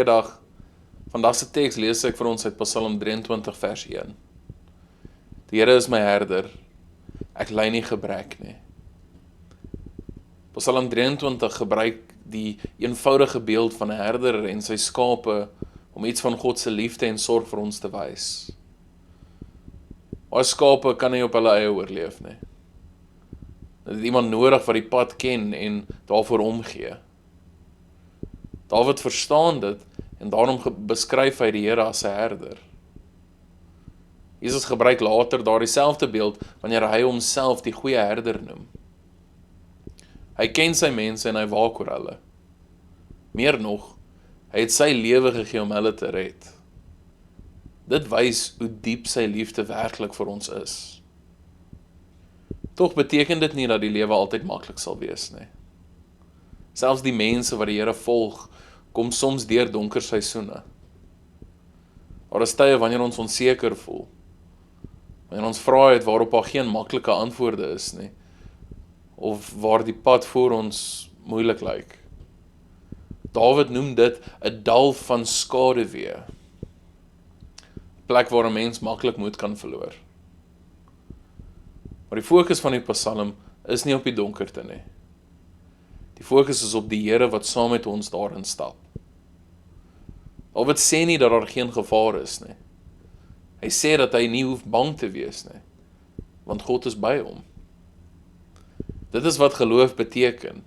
vandag se teks lees ek vir ons uit Psalm 23 vers 1. Die Here is my herder, ek ly nie gebrek nie. Psalm 23 gebruik die eenvoudige beeld van 'n herder en sy skape om iets van God se liefde en sorg vir ons te wys. Daai skape kan nie op hulle eie oorleef nie. Dit het iemand nodig wat die pad ken en daarvoor omgee. Dawid verstaan dit en daarom beskryf hy die Here as 'n herder. Jesus gebruik later daardie selfde beeld wanneer hy homself die goeie herder noem. Hy ken sy mense en hy waak oor hulle. Meer nog, hy het sy lewe gegee om hulle te red. Dit wys hoe diep sy liefde werklik vir ons is. Tog beteken dit nie dat die lewe altyd maklik sal wees nie. Selfs die mense wat die Here volg, kom soms deur donker seisoene. Daar is tye wanneer ons onseker voel, wanneer ons vra het waarop daar geen maklike antwoorde is nie, of waar die pad voor ons moeilik lyk. Dawid noem dit 'n dal van skaduwee, plek waar 'n mens maklik moed kan verloor. Maar die fokus van die Psalm is nie op die donkerte nie. Die fokus is op die Here wat saam met ons daarin stap. Dawid sê nie dat daar geen gevaar is nie. Hy sê dat hy nie hoef bang te wees nie, want God is by hom. Dit is wat geloof beteken.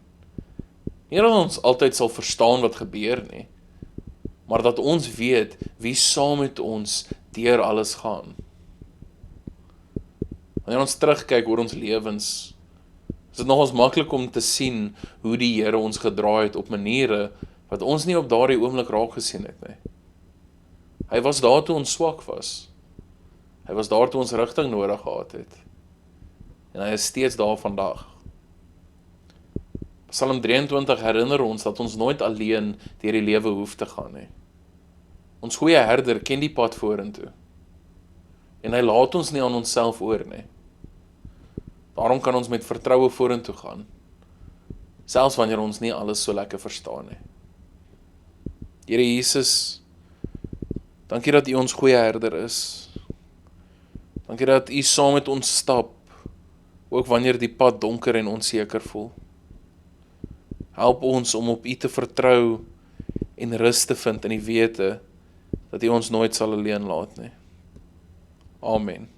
Nie dat ons altyd sal verstaan wat gebeur nie, maar dat ons weet wie saam met ons deur alles gaan. Wanneer ons terugkyk oor ons lewens, is dit nogals maklik om te sien hoe die Here ons gedra het op maniere wat ons nie op daardie oomblik raak gesien het nie. Hy was daar toe ons swak was. Hy was daar toe ons rigting nodig gehad het. En hy is steeds daar vandag. Psalm 23 herinner ons dat ons nooit alleen deur die lewe hoef te gaan nie. Ons goeie herder ken die pad vorentoe. En hy laat ons nie aan onsself oor nie. Daarom kan ons met vertroue vorentoe gaan, selfs wanneer ons nie alles so lekker verstaan nie. Here Jesus, dankie dat U ons goeie herder is. Dankie dat U saam met ons stap, ook wanneer die pad donker en onseker voel. Help ons om op U te vertrou en rus te vind in die wete dat U ons nooit sal alleen laat nie. Amen.